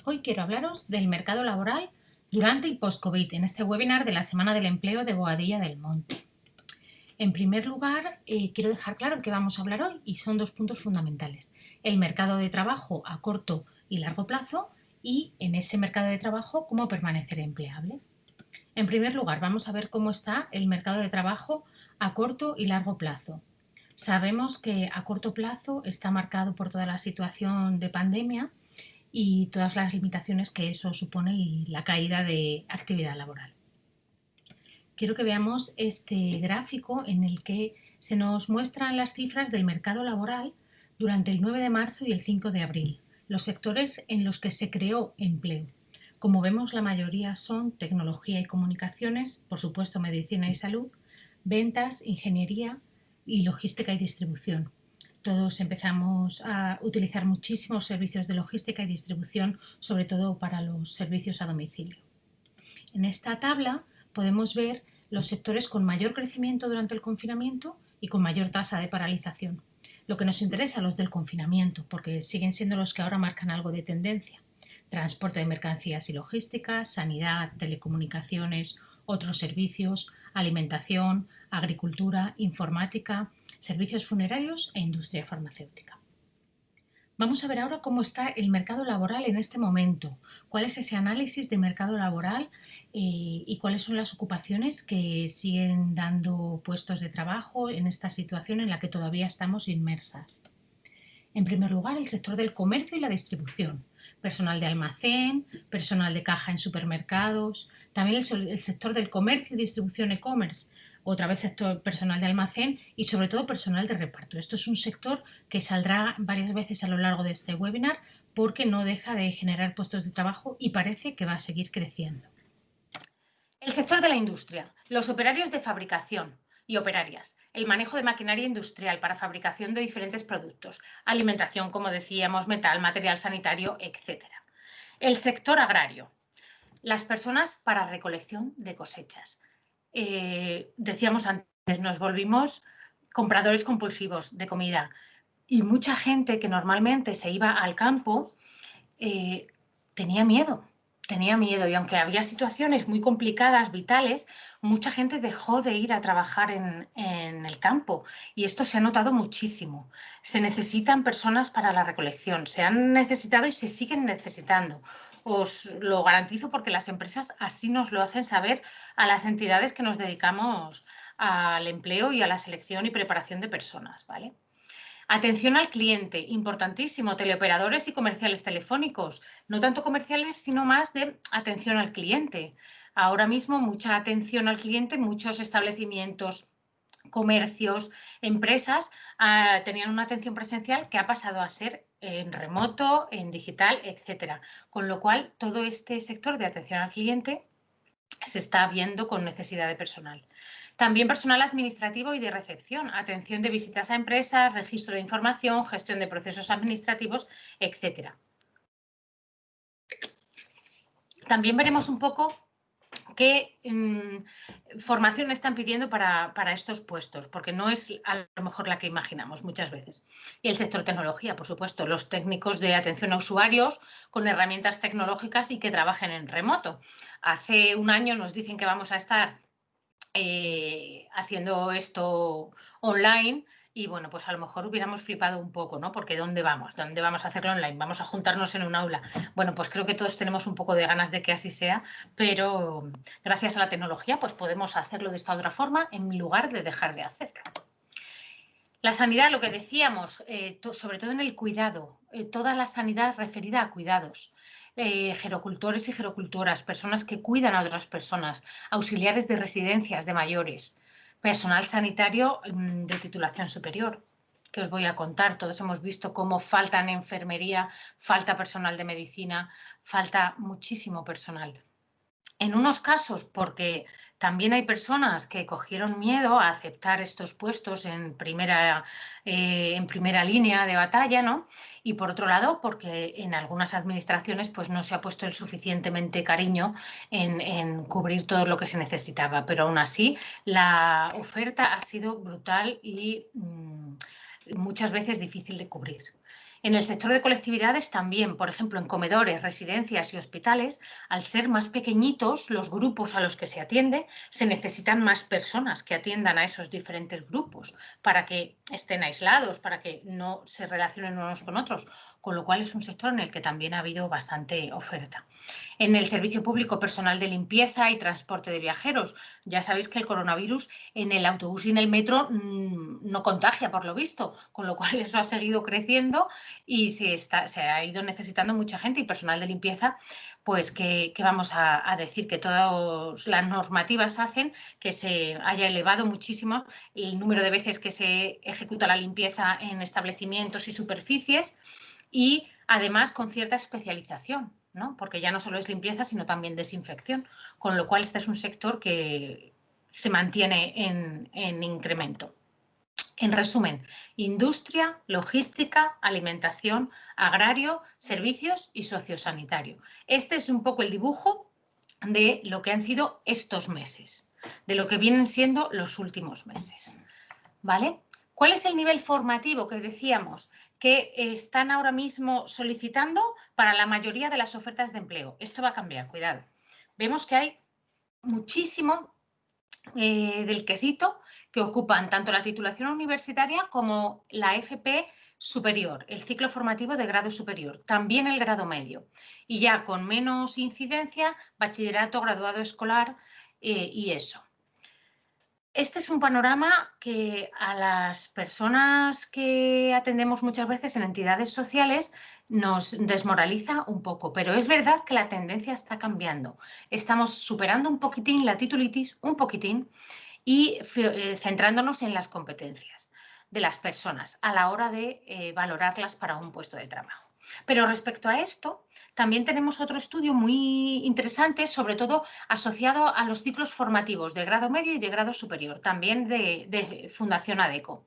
Hoy quiero hablaros del mercado laboral durante y post-COVID en este webinar de la Semana del Empleo de Boadilla del Monte. En primer lugar, quiero dejar claro de qué vamos a hablar hoy y son dos puntos fundamentales. El mercado de trabajo a corto y largo plazo y en ese mercado de trabajo cómo permanecer empleable. En primer lugar, vamos a ver cómo está el mercado de trabajo a corto y largo plazo. Sabemos que a corto plazo está marcado por toda la situación de pandemia y todas las limitaciones que eso supone y la caída de actividad laboral. Quiero que veamos este gráfico en el que se nos muestran las cifras del mercado laboral durante el 9 de marzo y el 5 de abril, los sectores en los que se creó empleo. Como vemos, la mayoría son tecnología y comunicaciones, por supuesto medicina y salud, ventas, ingeniería y logística y distribución. Todos empezamos a utilizar muchísimos servicios de logística y distribución, sobre todo para los servicios a domicilio. En esta tabla podemos ver los sectores con mayor crecimiento durante el confinamiento y con mayor tasa de paralización. Lo que nos interesa los del confinamiento, porque siguen siendo los que ahora marcan algo de tendencia. Transporte de mercancías y logística, sanidad, telecomunicaciones, otros servicios, alimentación, agricultura, informática, servicios funerarios e industria farmacéutica. Vamos a ver ahora cómo está el mercado laboral en este momento, cuál es ese análisis de mercado laboral y cuáles son las ocupaciones que siguen dando puestos de trabajo en esta situación en la que todavía estamos inmersas. En primer lugar, el sector del comercio y la distribución, personal de almacén, personal de caja en supermercados, también el sector del comercio y distribución e-commerce, otra vez sector personal de almacén y sobre todo personal de reparto. Esto es un sector que saldrá varias veces a lo largo de este webinar porque no deja de generar puestos de trabajo y parece que va a seguir creciendo. El sector de la industria, los operarios de fabricación y operarias, el manejo de maquinaria industrial para fabricación de diferentes productos, alimentación, como decíamos, metal, material sanitario, etc. El sector agrario, las personas para recolección de cosechas. Decíamos antes, nos volvimos compradores compulsivos de comida y mucha gente que normalmente se iba al campo tenía miedo y aunque había situaciones muy complicadas, vitales, mucha gente dejó de ir a trabajar en el campo y esto se ha notado muchísimo. Se necesitan personas para la recolección, se han necesitado y se siguen necesitando. Os lo garantizo porque las empresas así nos lo hacen saber a las entidades que nos dedicamos al empleo y a la selección y preparación de personas, ¿vale? Atención al cliente, importantísimo, teleoperadores y comerciales telefónicos, no tanto comerciales, sino más de atención al cliente. Ahora mismo mucha atención al cliente, muchos establecimientos, comercios, empresas tenían una atención presencial que ha pasado a ser en remoto, en digital, etcétera. Con lo cual, todo este sector de atención al cliente se está viendo con necesidad de personal. También personal administrativo y de recepción, atención de visitas a empresas, registro de información, gestión de procesos administrativos, etc. También veremos un poco qué formación están pidiendo para estos puestos, porque no es a lo mejor la que imaginamos muchas veces. Y el sector tecnología, por supuesto, los técnicos de atención a usuarios con herramientas tecnológicas y que trabajen en remoto. Hace un año nos dicen que vamos a estar haciendo esto online y bueno, pues a lo mejor hubiéramos flipado un poco, ¿no? Porque ¿dónde vamos? ¿Dónde vamos a hacerlo online? ¿Vamos a juntarnos en un aula? Bueno, pues creo que todos tenemos un poco de ganas de que así sea, pero gracias a la tecnología pues podemos hacerlo de esta otra forma en lugar de dejar de hacerlo. La sanidad, lo que decíamos, sobre todo en el cuidado, toda la sanidad referida a cuidados. Gerocultores y gerocultoras, personas que cuidan a otras personas, auxiliares de residencias de mayores, personal sanitario de titulación superior, que os voy a contar. Todos hemos visto cómo falta en enfermería, falta personal de medicina, falta muchísimo personal. En unos casos porque también hay personas que cogieron miedo a aceptar estos puestos en primera línea de batalla, ¿no? Y por otro lado, porque en algunas administraciones pues, no se ha puesto el suficientemente cariño en cubrir todo lo que se necesitaba. Pero aún así, la oferta ha sido brutal y muchas veces difícil de cubrir. En el sector de colectividades también, por ejemplo, en comedores, residencias y hospitales, al ser más pequeñitos los grupos a los que se atiende, se necesitan más personas que atiendan a esos diferentes grupos para que estén aislados, para que no se relacionen unos con otros, con lo cual es un sector en el que también ha habido bastante oferta. En el servicio público personal de limpieza y transporte de viajeros, ya sabéis que el coronavirus en el autobús y en el metro no contagia, por lo visto, con lo cual eso ha seguido creciendo y se ha ido necesitando mucha gente y personal de limpieza, pues que vamos a decir que todas las normativas hacen que se haya elevado muchísimo el número de veces que se ejecuta la limpieza en establecimientos y superficies y además con cierta especialización, ¿no? Porque ya no solo es limpieza, sino también desinfección, con lo cual este es un sector que se mantiene en incremento. En resumen, industria, logística, alimentación, agrario, servicios y sociosanitario. Este es un poco el dibujo de lo que han sido estos meses, de lo que vienen siendo los últimos meses. ¿Vale? ¿Cuál es el nivel formativo que decíamos que están ahora mismo solicitando para la mayoría de las ofertas de empleo? Esto va a cambiar, cuidado. Vemos que hay muchísimo del quesito que ocupan tanto la titulación universitaria como la FP superior, el ciclo formativo de grado superior, también el grado medio. Y ya con menos incidencia, bachillerato, graduado escolar y eso. Este es un panorama que a las personas que atendemos muchas veces en entidades sociales nos desmoraliza un poco, pero es verdad que la tendencia está cambiando. Estamos superando un poquitín la titulitis, un poquitín, y centrándonos en las competencias de las personas a la hora de valorarlas para un puesto de trabajo. Pero respecto a esto, también tenemos otro estudio muy interesante, sobre todo asociado a los ciclos formativos de grado medio y de grado superior, también de Fundación ADECO,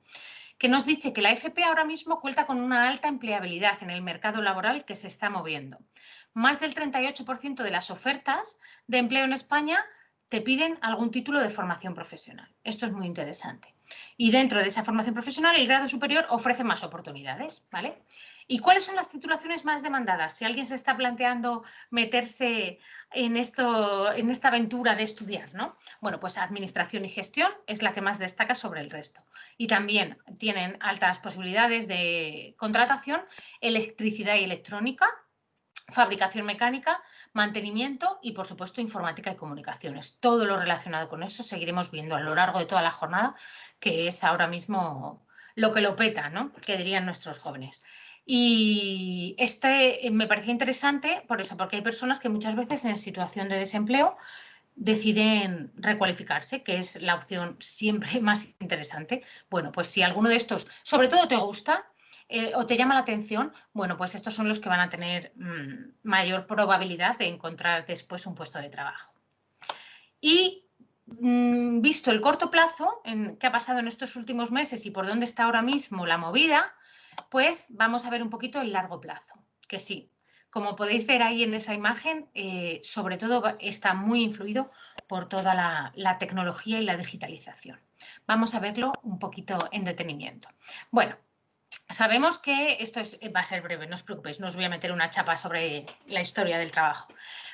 que nos dice que la FP ahora mismo cuenta con una alta empleabilidad en el mercado laboral que se está moviendo. Más del 38% de las ofertas de empleo en España te piden algún título de formación profesional. Esto es muy interesante. Y dentro de esa formación profesional, el grado superior ofrece más oportunidades, ¿vale? ¿Y cuáles son las titulaciones más demandadas? Si alguien se está planteando meterse en esta aventura de estudiar, ¿no? Bueno, pues administración y gestión es la que más destaca sobre el resto. Y también tienen altas posibilidades de contratación, electricidad y electrónica, fabricación mecánica, mantenimiento y, por supuesto, informática y comunicaciones. Todo lo relacionado con eso seguiremos viendo a lo largo de toda la jornada, que es ahora mismo lo que lo peta, ¿no? Que dirían nuestros jóvenes. Y me parecía interesante por eso, porque hay personas que muchas veces en situación de desempleo deciden recualificarse, que es la opción siempre más interesante. Bueno, pues si alguno de estos, sobre todo te gusta, o te llama la atención, bueno, pues estos son los que van a tener mayor probabilidad de encontrar después un puesto de trabajo. Y visto el corto plazo que ha pasado en estos últimos meses y por dónde está ahora mismo la movida, pues vamos a ver un poquito el largo plazo, que sí, como podéis ver ahí en esa imagen, sobre todo está muy influido por toda la tecnología y la digitalización. Vamos a verlo un poquito en detenimiento. Bueno, sabemos que esto va a ser breve, no os preocupéis, no os voy a meter una chapa sobre la historia del trabajo.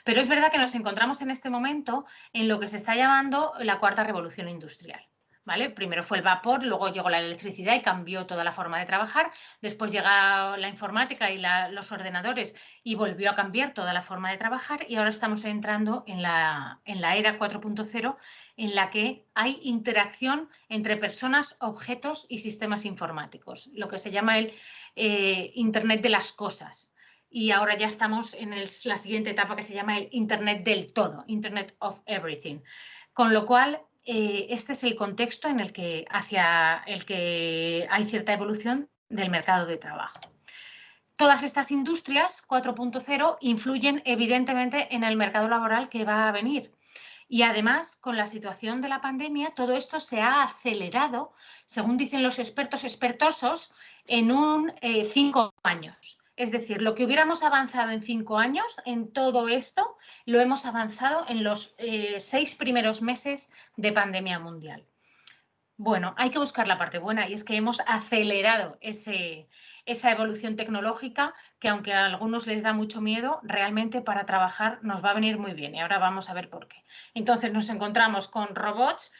Pero es verdad que nos encontramos en este momento en lo que se está llamando la cuarta revolución industrial. ¿Vale? Primero fue el vapor, luego llegó la electricidad y cambió toda la forma de trabajar. Después llega la informática y los ordenadores y volvió a cambiar toda la forma de trabajar. Y ahora estamos entrando en la era 4.0, en la que hay interacción entre personas, objetos y sistemas informáticos, lo que se llama el Internet de las cosas. Y ahora ya estamos en la siguiente etapa que se llama el Internet del todo, Internet of Everything. Con lo cual, este es el contexto hacia el que hay cierta evolución del mercado de trabajo. Todas estas industrias 4.0 influyen evidentemente en el mercado laboral que va a venir. Y además, con la situación de la pandemia, todo esto se ha acelerado, según dicen los expertos expertosos, en 5 años. Es decir, lo que hubiéramos avanzado en 5 años en todo esto, lo hemos avanzado en los 6 primeros meses de pandemia mundial. Bueno, hay que buscar la parte buena y es que hemos acelerado ese esa evolución tecnológica que, aunque a algunos les da mucho miedo, realmente para trabajar nos va a venir muy bien y ahora vamos a ver por qué. Entonces nos encontramos con robots,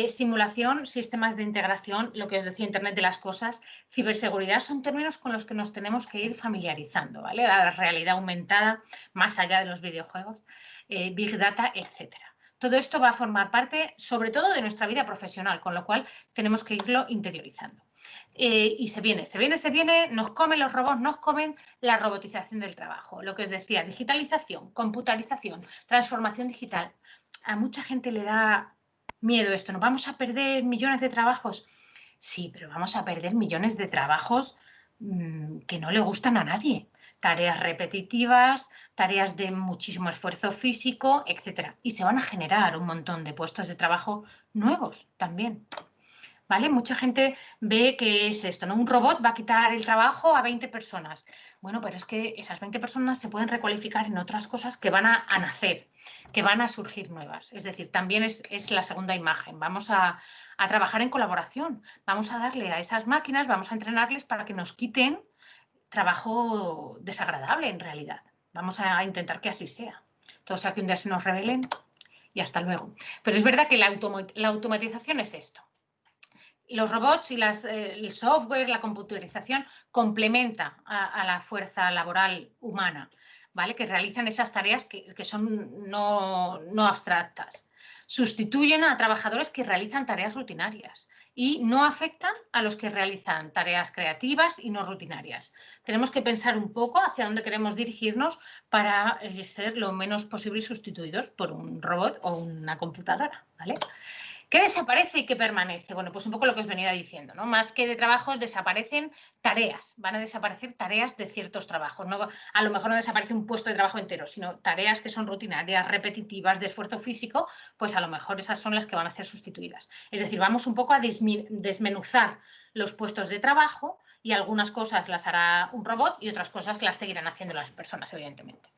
simulación, sistemas de integración, lo que os decía, Internet de las cosas, ciberseguridad, son términos con los que nos tenemos que ir familiarizando, ¿vale? La realidad aumentada, más allá de los videojuegos, Big Data, etcétera. Todo esto va a formar parte, sobre todo, de nuestra vida profesional, con lo cual tenemos que irlo interiorizando. Y se viene, nos comen los robots, nos comen la robotización del trabajo. Lo que os decía, digitalización, computarización, transformación digital. A mucha gente le da miedo esto, ¿nos vamos a perder millones de trabajos? Sí, pero vamos a perder millones de trabajos que no le gustan a nadie. Tareas repetitivas, tareas de muchísimo esfuerzo físico, etcétera. Y se van a generar un montón de puestos de trabajo nuevos también. ¿Vale? Mucha gente ve que es esto, ¿no? Un robot va a quitar el trabajo a 20 personas. Bueno, pero es que esas 20 personas se pueden recualificar en otras cosas que van a nacer, que van a surgir nuevas. Es decir, también es la segunda imagen. Vamos a trabajar en colaboración. Vamos a darle a esas máquinas, vamos a entrenarles para que nos quiten trabajo desagradable en realidad. Vamos a intentar que así sea. Todo sea que un día se nos rebelen y hasta luego. Pero es verdad que la automatización es esto. Los robots y el software, la computarización, complementa a la fuerza laboral humana, ¿vale? Que realizan esas tareas que son no abstractas. Sustituyen a trabajadores que realizan tareas rutinarias y no afectan a los que realizan tareas creativas y no rutinarias. Tenemos que pensar un poco hacia dónde queremos dirigirnos para ser lo menos posible sustituidos por un robot o una computadora, ¿vale? ¿Qué desaparece y qué permanece? Bueno, pues un poco lo que os venía diciendo, ¿no? Más que de trabajos, desaparecen tareas, van a desaparecer tareas de ciertos trabajos. No, a lo mejor no desaparece un puesto de trabajo entero, sino tareas que son rutinarias, repetitivas, de esfuerzo físico, pues a lo mejor esas son las que van a ser sustituidas. Es decir, vamos un poco a desmenuzar los puestos de trabajo y algunas cosas las hará un robot y otras cosas las seguirán haciendo las personas, evidentemente.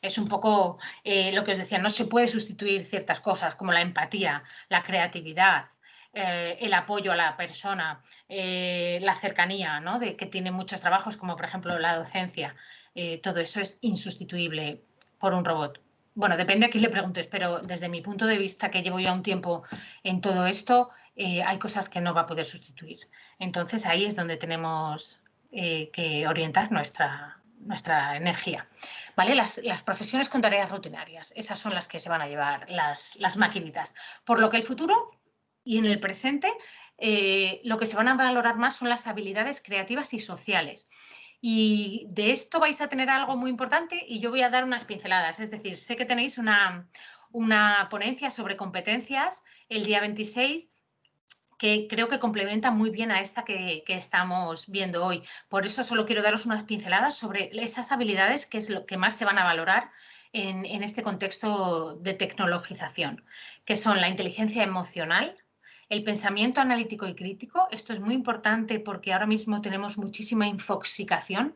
Es un poco lo que os decía, no se puede sustituir ciertas cosas como la empatía, la creatividad, el apoyo a la persona, la cercanía, ¿no? De que tiene muchos trabajos, como por ejemplo la docencia. Todo eso es insustituible por un robot. Bueno, depende a quién le preguntes, pero desde mi punto de vista, que llevo ya un tiempo en todo esto, hay cosas que no va a poder sustituir. Entonces ahí es donde tenemos que orientar nuestra energía. ¿Vale? Las profesiones con tareas rutinarias, esas son las que se van a llevar las maquinitas. Por lo que el futuro y en el presente, lo que se van a valorar más son las habilidades creativas y sociales. Y de esto vais a tener algo muy importante y yo voy a dar unas pinceladas. Es decir, sé que tenéis una ponencia sobre competencias el día 26 que creo que complementa muy bien a esta que estamos viendo hoy. Por eso solo quiero daros unas pinceladas sobre esas habilidades que es lo que más se van a valorar en este contexto de tecnologización, que son la inteligencia emocional, el pensamiento analítico y crítico. Esto es muy importante porque ahora mismo tenemos muchísima infoxicación.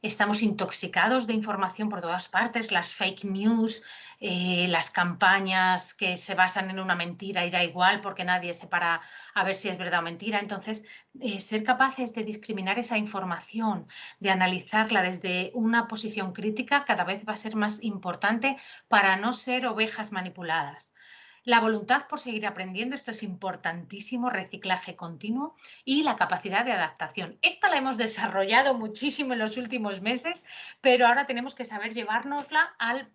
Estamos intoxicados de información por todas partes, las fake news, las campañas que se basan en una mentira y da igual porque nadie se para a ver si es verdad o mentira. Entonces, ser capaces de discriminar esa información, de analizarla desde una posición crítica, cada vez va a ser más importante para no ser ovejas manipuladas. La voluntad por seguir aprendiendo, esto es importantísimo, reciclaje continuo y la capacidad de adaptación. Esta la hemos desarrollado muchísimo en los últimos meses, pero ahora tenemos que saber llevárnosla al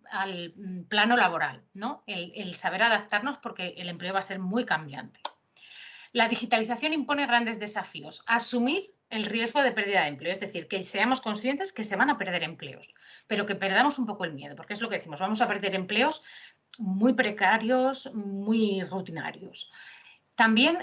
plano laboral, ¿no? El saber adaptarnos porque el empleo va a ser muy cambiante. La digitalización impone grandes desafíos. Asumir el riesgo de pérdida de empleo, es decir, que seamos conscientes que se van a perder empleos, pero que perdamos un poco el miedo, porque es lo que decimos, vamos a perder empleos muy precarios, muy rutinarios. También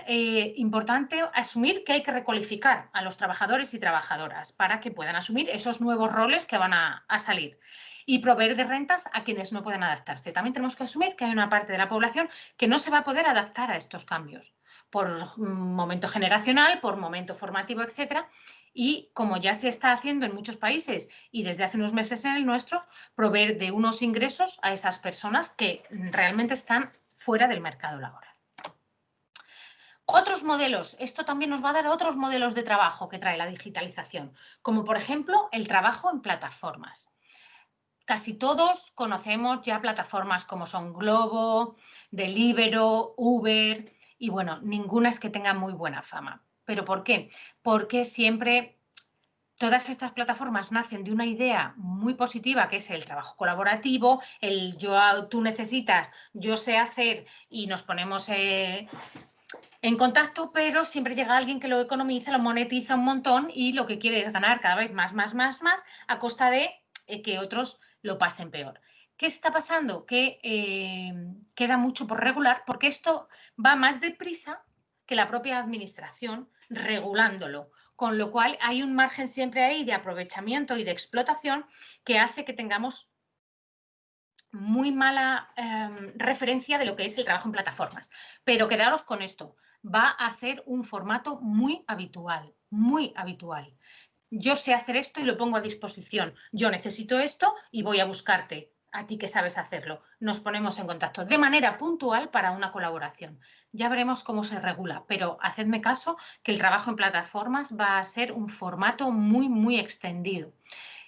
importante asumir que hay que recualificar a los trabajadores y trabajadoras para que puedan asumir esos nuevos roles que van a salir y proveer de rentas a quienes no puedan adaptarse. También tenemos que asumir que hay una parte de la población que no se va a poder adaptar a estos cambios por momento generacional, por momento formativo, etcétera. Y como ya se está haciendo en muchos países y desde hace unos meses en el nuestro, proveer de unos ingresos a esas personas que realmente están fuera del mercado laboral. Otros modelos, esto también nos va a dar otros modelos de trabajo que trae la digitalización, como por ejemplo el trabajo en plataformas. Casi todos conocemos ya plataformas como son Glovo, Deliveroo, Uber y bueno, ninguna es que tenga muy buena fama. ¿Pero por qué? Porque siempre todas estas plataformas nacen de una idea muy positiva que es el trabajo colaborativo, el tú necesitas, yo sé hacer y nos ponemos en contacto, pero siempre llega alguien que lo economiza, lo monetiza un montón y lo que quiere es ganar cada vez más, a costa de que otros lo pasen peor. ¿Qué está pasando? Que queda mucho por regular porque esto va más deprisa que la propia administración regulándolo, con lo cual hay un margen siempre ahí de aprovechamiento y de explotación que hace que tengamos muy mala referencia de lo que es el trabajo en plataformas. Pero quedaros con esto, va a ser un formato muy habitual, muy habitual. Yo sé hacer esto y lo pongo a disposición. Yo necesito esto y voy a buscarte a ti que sabes hacerlo. Nos ponemos en contacto de manera puntual para una colaboración. Ya veremos cómo se regula, pero hacedme caso que el trabajo en plataformas va a ser un formato muy, muy extendido.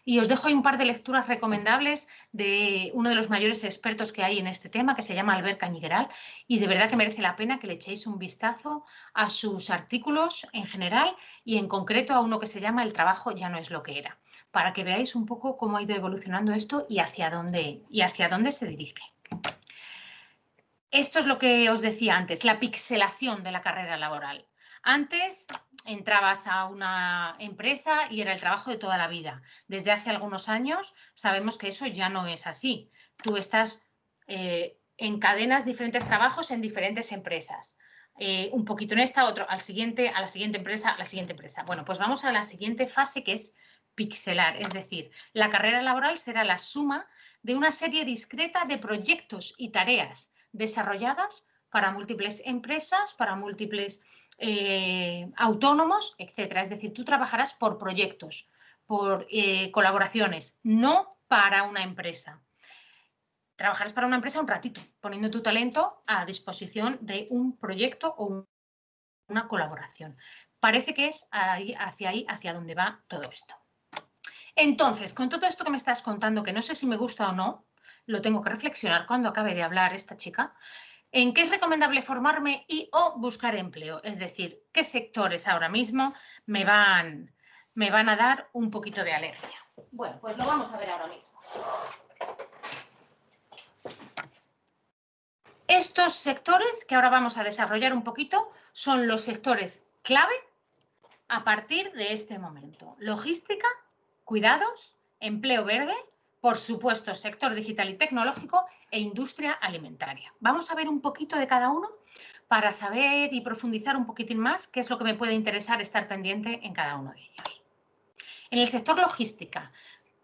Y os dejo ahí un par de lecturas recomendables de uno de los mayores expertos que hay en este tema, que se llama Albert Cañigueral, y de verdad que merece la pena que le echéis un vistazo a sus artículos en general y en concreto a uno que se llama El trabajo ya no es lo que era, para que veáis un poco cómo ha ido evolucionando esto y hacia dónde se dirige. Esto es lo que os decía antes, la pixelación de la carrera laboral. Antes entrabas a una empresa y era el trabajo de toda la vida. Desde hace algunos años sabemos que eso ya no es así. Tú estás encadenas diferentes trabajos en diferentes empresas. Un poquito en esta, otro al siguiente, a la siguiente empresa, a la siguiente empresa. Bueno, pues vamos a la siguiente fase que es pixelar, es decir, la carrera laboral será la suma de una serie discreta de proyectos y tareas desarrolladas para múltiples empresas, para múltiples autónomos, etcétera. Es decir, tú trabajarás por proyectos, por colaboraciones, no para una empresa. Trabajarás para una empresa un ratito, poniendo tu talento a disposición de un proyecto o una colaboración. Parece que es ahí, hacia donde va todo esto. Entonces, con todo esto que me estás contando, que no sé si me gusta o no, lo tengo que reflexionar cuando acabe de hablar esta chica, ¿en qué es recomendable formarme y o buscar empleo? Es decir, ¿qué sectores ahora mismo me van a dar un poquito de alergia? Bueno, pues lo vamos a ver ahora mismo. Estos sectores que ahora vamos a desarrollar un poquito son los sectores clave a partir de este momento. Logística, cuidados, empleo verde, por supuesto, sector digital y tecnológico e industria alimentaria. Vamos a ver un poquito de cada uno para saber y profundizar un poquitín más qué es lo que me puede interesar estar pendiente en cada uno de ellos. En el sector logística,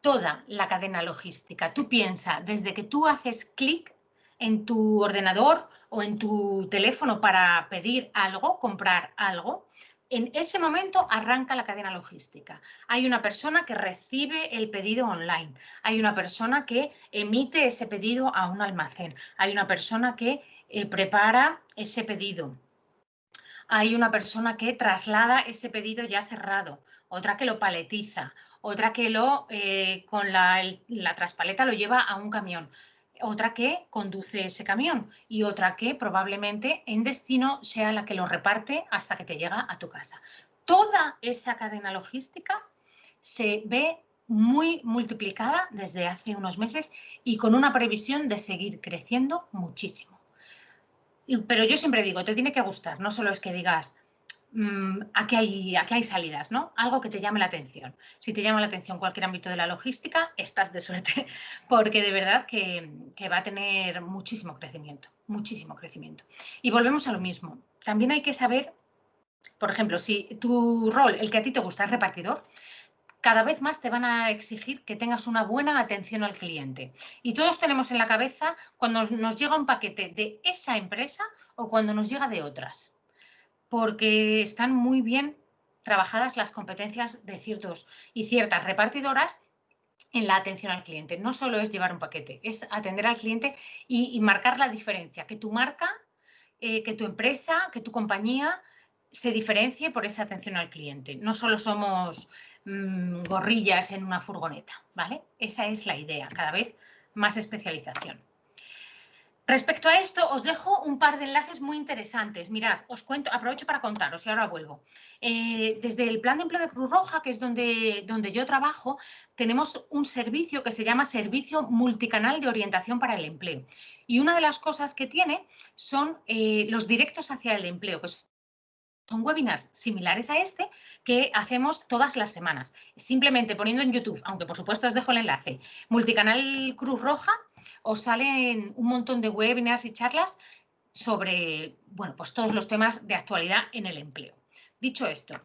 toda la cadena logística. Tú piensas, desde que tú haces clic en tu ordenador o en tu teléfono para pedir algo, comprar algo, en ese momento arranca la cadena logística. Hay una persona que recibe el pedido online, hay una persona que emite ese pedido a un almacén, hay una persona que prepara ese pedido, hay una persona que traslada ese pedido ya cerrado, otra que lo paletiza, otra que con la traspaleta lo lleva a un camión, otra que conduce ese camión y otra que probablemente en destino sea la que lo reparte hasta que te llega a tu casa. Toda esa cadena logística se ve muy multiplicada desde hace unos meses y con una previsión de seguir creciendo muchísimo. Pero yo siempre digo, te tiene que gustar, no solo es que digas, aquí hay salidas, ¿no? Algo que te llame la atención. Si te llama la atención cualquier ámbito de la logística, estás de suerte, porque de verdad que va a tener muchísimo crecimiento, muchísimo crecimiento. Y volvemos a lo mismo. También hay que saber, por ejemplo, si tu rol, el que a ti te gusta, es repartidor, cada vez más te van a exigir que tengas una buena atención al cliente. Y todos tenemos en la cabeza cuando nos llega un paquete de esa empresa o cuando nos llega de otras, porque están muy bien trabajadas las competencias de ciertos y ciertas repartidoras en la atención al cliente. No solo es llevar un paquete, es atender al cliente y marcar la diferencia, que tu marca que tu empresa, que tu compañía se diferencie por esa atención al cliente. No solo somos gorrillas en una furgoneta, ¿vale? Esa es la idea, cada vez más especialización. Respecto a esto, os dejo un par de enlaces muy interesantes. Mirad, os cuento, aprovecho para contaros y ahora vuelvo. Desde el Plan de Empleo de Cruz Roja, que es donde yo trabajo, tenemos un servicio que se llama Servicio Multicanal de Orientación para el Empleo. Y una de las cosas que tiene son los directos hacia el empleo, que son webinars similares a este que hacemos todas las semanas. Simplemente poniendo en YouTube, aunque por supuesto os dejo el enlace, Multicanal Cruz Roja, os salen un montón de webinars y charlas sobre, bueno, pues todos los temas de actualidad en el empleo. Dicho esto,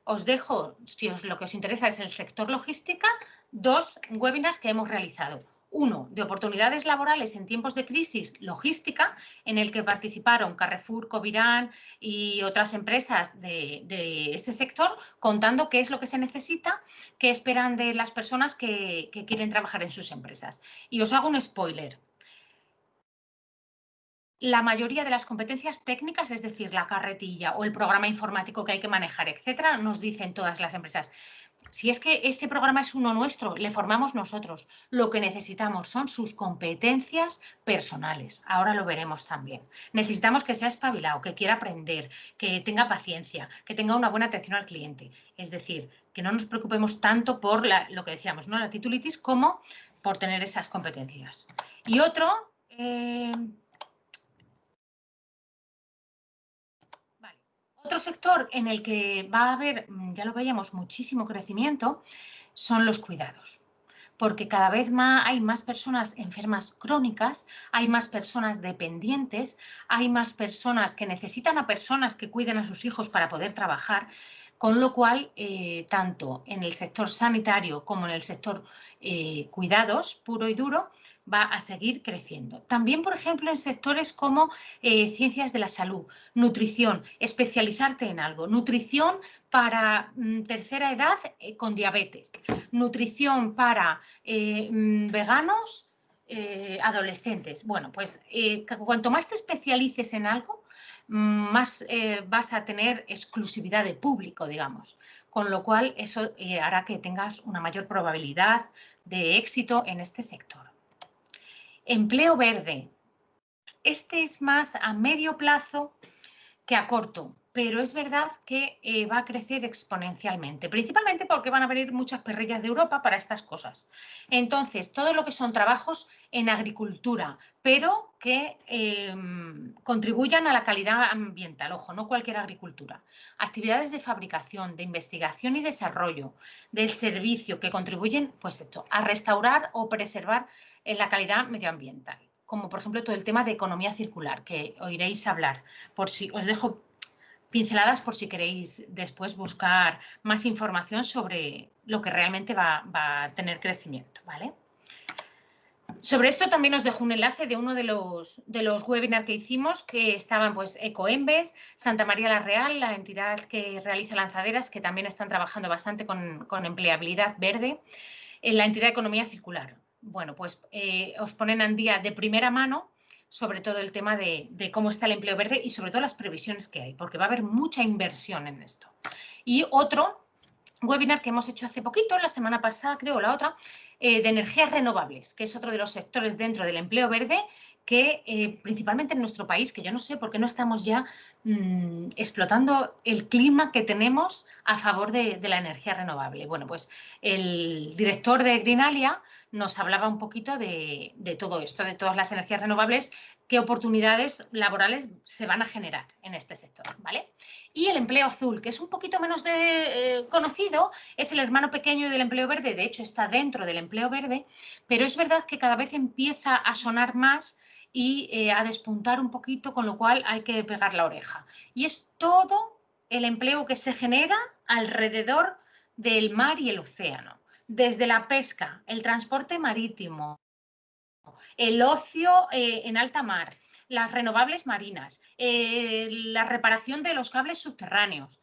os dejo, si lo que os interesa es el sector logística, 2 webinars que hemos realizado. Uno, de oportunidades laborales en tiempos de crisis logística, en el que participaron Carrefour, Covirán y otras empresas de este sector, contando qué es lo que se necesita, qué esperan de las personas que quieren trabajar en sus empresas. Y os hago un spoiler. La mayoría de las competencias técnicas, es decir, la carretilla o el programa informático que hay que manejar, etcétera, nos dicen todas las empresas. Si es que ese programa es uno nuestro, le formamos nosotros. Lo que necesitamos son sus competencias personales. Ahora lo veremos también. Necesitamos que sea espabilado, que quiera aprender, que tenga paciencia, que tenga una buena atención al cliente. Es decir, que no nos preocupemos tanto por lo que decíamos, ¿no? La titulitis, como por tener esas competencias. Y otro... Otro sector en el que va a haber, ya lo veíamos, muchísimo crecimiento, son los cuidados. Porque cada vez más hay más personas enfermas crónicas, hay más personas dependientes, hay más personas que necesitan a personas que cuiden a sus hijos para poder trabajar, con lo cual, tanto en el sector sanitario como en el sector cuidados puro y duro, va a seguir creciendo. También, por ejemplo, en sectores como ciencias de la salud, nutrición, especializarte en algo, nutrición para tercera edad con diabetes, nutrición para veganos, adolescentes. Bueno, pues cuanto más te especialices en algo, más vas a tener exclusividad de público, digamos. Con lo cual, eso hará que tengas una mayor probabilidad de éxito en este sector. Empleo verde. Este es más a medio plazo que a corto, pero es verdad que va a crecer exponencialmente, principalmente porque van a venir muchas perrillas de Europa para estas cosas. Entonces, todo lo que son trabajos en agricultura, pero que contribuyan a la calidad ambiental, ojo, no cualquier agricultura. Actividades de fabricación, de investigación y desarrollo, del servicio, que contribuyen, pues esto, a restaurar o preservar la calidad medioambiental, como por ejemplo todo el tema de economía circular, que oiréis hablar. Por si os dejo pinceladas por si queréis después buscar más información sobre lo que realmente va a tener crecimiento, ¿vale? Sobre esto también os dejo un enlace de uno de los webinars que hicimos, que estaban pues Ecoembes, Santa María la Real, la entidad que realiza lanzaderas, que también están trabajando bastante con empleabilidad verde, en la entidad de economía circular. Bueno, pues os ponen en día de primera mano sobre todo el tema de cómo está el empleo verde y sobre todo las previsiones que hay, porque va a haber mucha inversión en esto. Y otro webinar que hemos hecho hace poquito, la semana pasada creo, o la otra, de energías renovables, que es otro de los sectores dentro del empleo verde que principalmente en nuestro país, que yo no sé por qué no estamos ya explotando el clima que tenemos a favor de la energía renovable. Bueno, pues el director de Greenalia nos hablaba un poquito de todo esto, de todas las energías renovables, qué oportunidades laborales se van a generar en este sector, ¿vale? Y el empleo azul, que es un poquito menos conocido, es el hermano pequeño del empleo verde, de hecho está dentro del empleo verde, pero es verdad que cada vez empieza a sonar más y a despuntar un poquito, con lo cual hay que pegar la oreja. Y es todo el empleo que se genera alrededor del mar y el océano, desde la pesca, el transporte marítimo, el ocio en alta mar, las renovables marinas, la reparación de los cables subterráneos,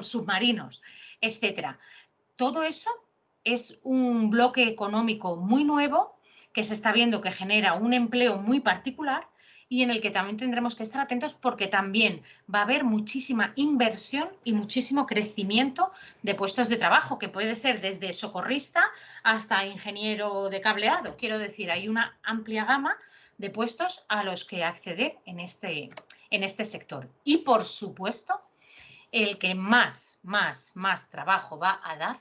submarinos, etcétera. Todo eso es un bloque económico muy nuevo que se está viendo que genera un empleo muy particular y en el que también tendremos que estar atentos porque también va a haber muchísima inversión y muchísimo crecimiento de puestos de trabajo, que puede ser desde socorrista hasta ingeniero de cableado. Quiero decir, hay una amplia gama de puestos a los que acceder en este sector. Y, por supuesto, el que más trabajo va a dar,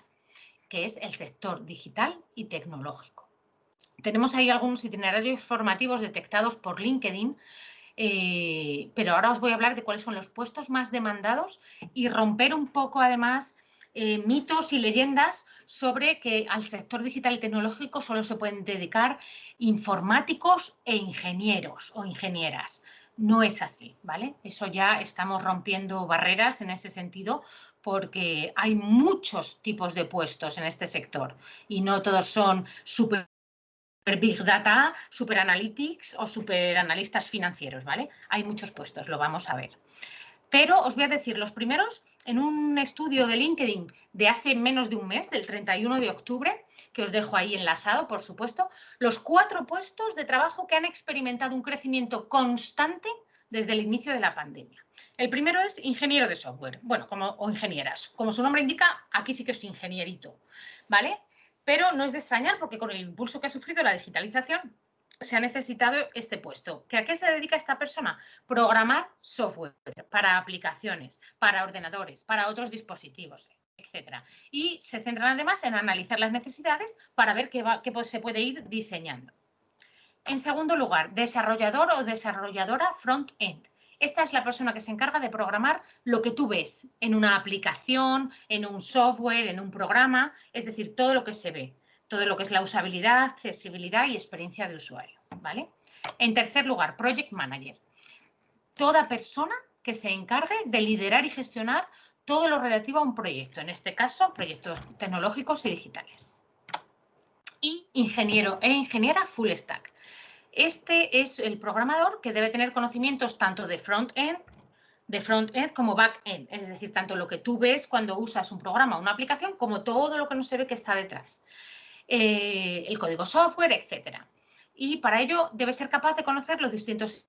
que es el sector digital y tecnológico. Tenemos ahí algunos itinerarios formativos detectados por LinkedIn, pero ahora os voy a hablar de cuáles son los puestos más demandados y romper un poco, además, mitos y leyendas sobre que al sector digital y tecnológico solo se pueden dedicar informáticos e ingenieros o ingenieras. No es así, ¿vale? Eso ya estamos rompiendo barreras en ese sentido, porque hay muchos tipos de puestos en este sector y no todos son super Big Data, Super Analytics o Super Analistas financieros, ¿vale? Hay muchos puestos, lo vamos a ver. Pero os voy a decir los primeros en un estudio de LinkedIn de hace menos de un mes, del 31 de octubre, que os dejo ahí enlazado, por supuesto, los 4 puestos de trabajo que han experimentado un crecimiento constante desde el inicio de la pandemia. El primero es ingeniero de software, bueno, o ingenieras. Como su nombre indica, aquí sí que es ingenierito, ¿vale? Pero no es de extrañar porque con el impulso que ha sufrido la digitalización se ha necesitado este puesto. ¿A qué se dedica esta persona? Programar software para aplicaciones, para ordenadores, para otros dispositivos, etcétera. Y se centran además en analizar las necesidades para ver qué se puede ir diseñando. En segundo lugar, desarrollador o desarrolladora front-end. Esta es la persona que se encarga de programar lo que tú ves en una aplicación, en un software, en un programa, es decir, todo lo que se ve, todo lo que es la usabilidad, accesibilidad y experiencia de usuario, ¿vale? En tercer lugar, project manager. Toda persona que se encargue de liderar y gestionar todo lo relativo a un proyecto, en este caso, proyectos tecnológicos y digitales. Y ingeniero e ingeniera full stack. Este es el programador que debe tener conocimientos tanto de front-end como back-end, es decir, tanto lo que tú ves cuando usas un programa o una aplicación como todo lo que no se ve que está detrás, el código software, etcétera. Y para ello debe ser capaz de conocer los distintos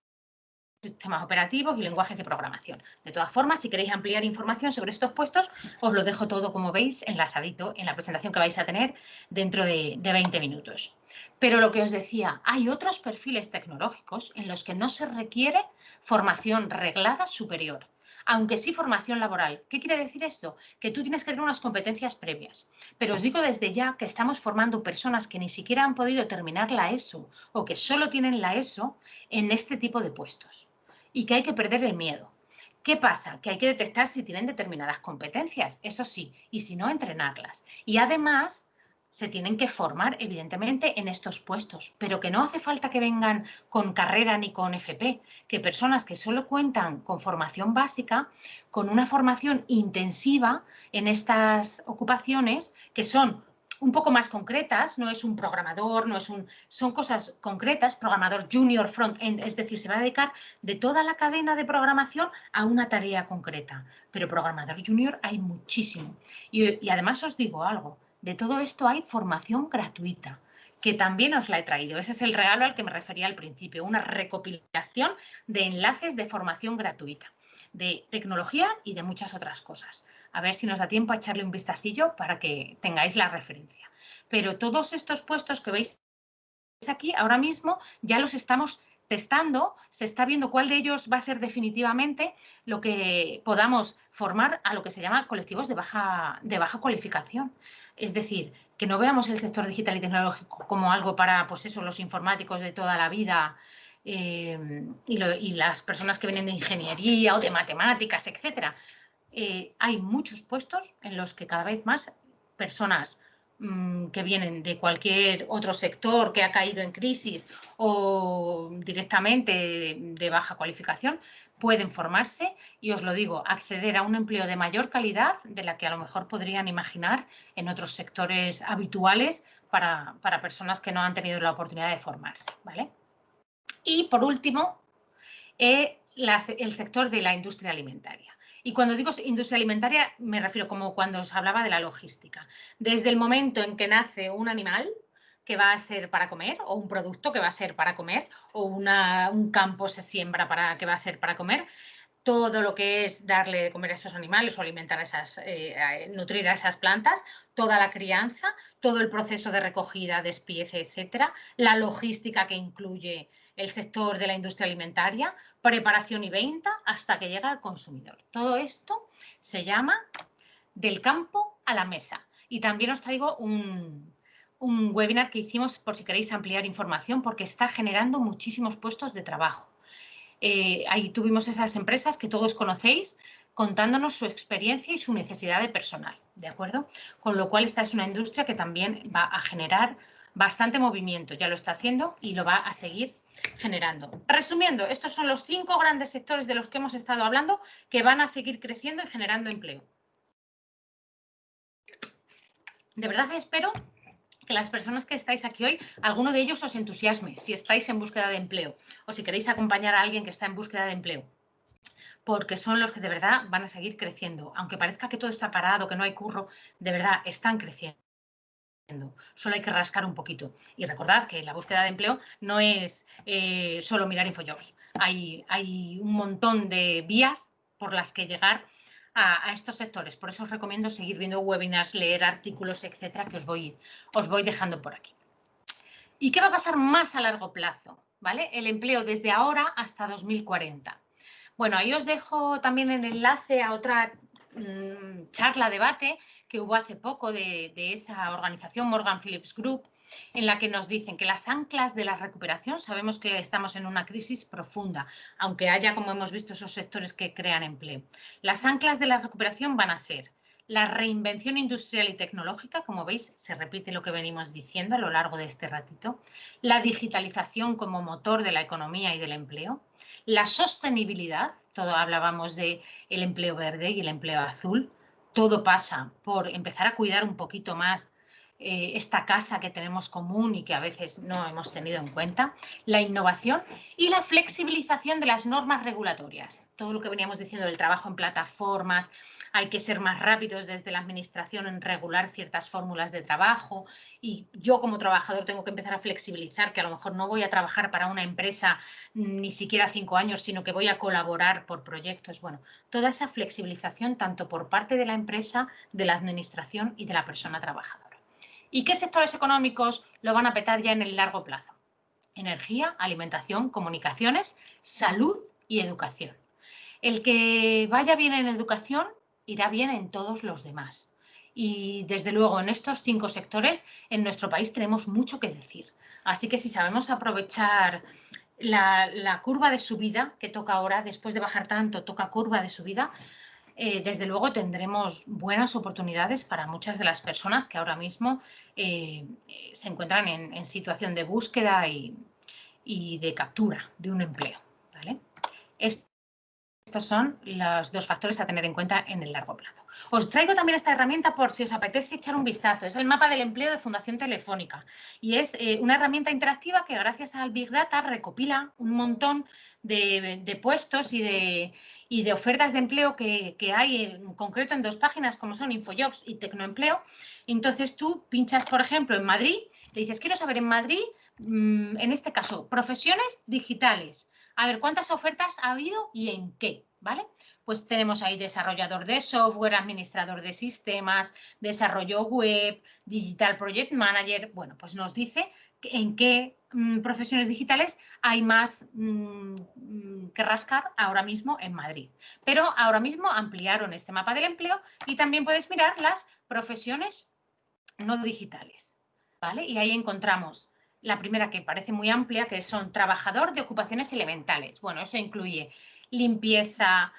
sistemas operativos y lenguajes de programación. De todas formas, si queréis ampliar información sobre estos puestos, os lo dejo todo, como veis, enlazadito en la presentación que vais a tener dentro de 20 minutos. Pero lo que os decía, hay otros perfiles tecnológicos en los que no se requiere formación reglada superior, aunque sí formación laboral. ¿Qué quiere decir esto? Que tú tienes que tener unas competencias previas. Pero os digo desde ya que estamos formando personas que ni siquiera han podido terminar la ESO o que solo tienen la ESO en este tipo de puestos. Y que hay que perder el miedo. ¿Qué pasa? Que hay que detectar si tienen determinadas competencias, eso sí, y si no, entrenarlas. Y además, se tienen que formar, evidentemente, en estos puestos, pero que no hace falta que vengan con carrera ni con FP, que personas que solo cuentan con formación básica, con una formación intensiva en estas ocupaciones, que son un poco más concretas, no es un programador, son cosas concretas, programador junior front-end, es decir, se va a dedicar de toda la cadena de programación a una tarea concreta. Pero programador junior hay muchísimo. Y además os digo algo, de todo esto hay formación gratuita, que también os la he traído. Ese es el regalo al que me refería al principio, una recopilación de enlaces de formación gratuita, de tecnología y de muchas otras cosas. A ver si nos da tiempo a echarle un vistacillo para que tengáis la referencia. Pero todos estos puestos que veis aquí ahora mismo ya los estamos testando, se está viendo cuál de ellos va a ser definitivamente lo que podamos formar a lo que se llama colectivos de baja cualificación. Es decir, que no veamos el sector digital y tecnológico como algo para, pues eso, los informáticos de toda la vida y las personas que vienen de ingeniería o de matemáticas, etcétera. Hay muchos puestos en los que cada vez más personas que vienen de cualquier otro sector que ha caído en crisis o directamente de baja cualificación, pueden formarse y os lo digo, acceder a un empleo de mayor calidad de la que a lo mejor podrían imaginar en otros sectores habituales para personas que no han tenido la oportunidad de formarse, ¿vale? Y por último, el sector de la industria alimentaria. Y cuando digo industria alimentaria me refiero como cuando os hablaba de la logística. Desde el momento en que nace un animal, que va a ser para comer, o un producto que va a ser para comer, o un campo se siembra para que va a ser para comer. Todo lo que es darle de comer a esos animales o alimentar a nutrir a esas plantas, toda la crianza, todo el proceso de recogida, despiece, etcétera, la logística que incluye el sector de la industria alimentaria, preparación y venta hasta que llega al consumidor. Todo esto se llama del campo a la mesa. Y también os traigo un webinar que hicimos por si queréis ampliar información porque está generando muchísimos puestos de trabajo. Ahí tuvimos esas empresas que todos conocéis contándonos su experiencia y su necesidad de personal, ¿de acuerdo? Con lo cual esta es una industria que también va a generar bastante movimiento, ya lo está haciendo y lo va a seguir generando. Resumiendo, estos son los 5 grandes sectores de los que hemos estado hablando que van a seguir creciendo y generando empleo. De verdad espero que las personas que estáis aquí hoy, alguno de ellos os entusiasme si estáis en búsqueda de empleo o si queréis acompañar a alguien que está en búsqueda de empleo, porque son los que de verdad van a seguir creciendo. Aunque parezca que todo está parado, que no hay curro, de verdad están creciendo. Solo hay que rascar un poquito. Y recordad que la búsqueda de empleo no es solo mirar InfoJobs. Hay un montón de vías por las que llegar a estos sectores. Por eso os recomiendo seguir viendo webinars, leer artículos, etcétera, que os voy dejando por aquí. ¿Y qué va a pasar más a largo plazo? ¿Vale? El empleo desde ahora hasta 2040. Bueno, ahí os dejo también el enlace a otra charla, debate que hubo hace poco de esa organización Morgan Phillips Group, en la que nos dicen que las anclas de la recuperación, sabemos que estamos en una crisis profunda, aunque haya, como hemos visto, esos sectores que crean empleo. Las anclas de la recuperación van a ser la reinvención industrial y tecnológica, como veis, se repite lo que venimos diciendo a lo largo de este ratito, la digitalización como motor de la economía y del empleo, la sostenibilidad, todo hablábamos de el empleo verde y el empleo azul, todo pasa por empezar a cuidar un poquito más esta casa que tenemos común y que a veces no hemos tenido en cuenta, la innovación y la flexibilización de las normas regulatorias. Todo lo que veníamos diciendo del trabajo en plataformas, hay que ser más rápidos desde la administración en regular ciertas fórmulas de trabajo y yo como trabajador tengo que empezar a flexibilizar que a lo mejor no voy a trabajar para una empresa ni siquiera 5 años, sino que voy a colaborar por proyectos. Bueno, toda esa flexibilización tanto por parte de la empresa, de la administración y de la persona trabajadora. ¿Y qué sectores económicos lo van a petar ya en el largo plazo? Energía, alimentación, comunicaciones, salud y educación. El que vaya bien en educación irá bien en todos los demás. Y desde luego en estos 5 sectores en nuestro país tenemos mucho que decir. Así que si sabemos aprovechar la curva de subida que toca ahora, después de bajar tanto, toca curva de subida, desde luego tendremos buenas oportunidades para muchas de las personas que ahora mismo se encuentran en situación de búsqueda y de captura de un empleo, ¿vale? Estos son los 2 factores a tener en cuenta en el largo plazo. Os traigo también esta herramienta por si os apetece echar un vistazo. Es el mapa del empleo de Fundación Telefónica y es una herramienta interactiva que gracias al Big Data recopila un montón de puestos y de ofertas de empleo que hay en concreto en 2 páginas como son InfoJobs y Tecnoempleo. Entonces tú pinchas, por ejemplo, en Madrid, le dices, quiero saber en Madrid, en este caso, profesiones digitales. A ver, ¿cuántas ofertas ha habido y en qué? ¿Vale? Pues tenemos ahí desarrollador de software, administrador de sistemas, desarrollo web, digital project manager. Bueno, pues nos dice en qué profesiones digitales hay más que rascar ahora mismo en Madrid. Pero ahora mismo ampliaron este mapa del empleo y también puedes mirar las profesiones no digitales. ¿Vale? Y ahí encontramos la primera, que parece muy amplia, que son trabajador de ocupaciones elementales. Bueno, eso incluye limpieza,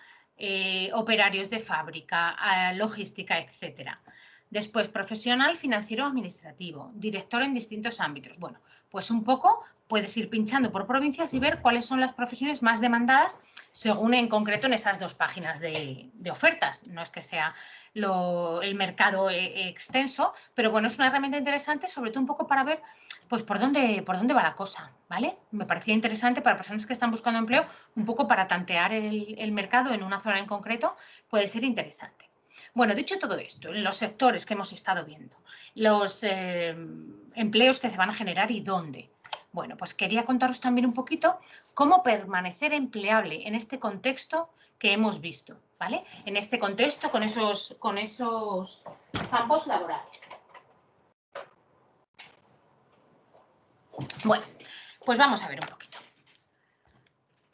operarios de fábrica, logística, etcétera. Después, profesional financiero administrativo, director en distintos ámbitos. Bueno, pues un poco puedes ir pinchando por provincias y ver cuáles son las profesiones más demandadas según en concreto en esas 2 páginas de ofertas. No es que sea el mercado extenso, pero bueno, es una herramienta interesante, sobre todo un poco para ver pues por dónde va la cosa, ¿vale? Me parecía interesante para personas que están buscando empleo, un poco para tantear el mercado en una zona en concreto, puede ser interesante. Bueno, dicho todo esto, en los sectores que hemos estado viendo, los empleos que se van a generar y dónde. Bueno, pues quería contaros también un poquito cómo permanecer empleable en este contexto que hemos visto, ¿vale? En este contexto con esos campos laborales. Bueno, pues vamos a ver un poquito.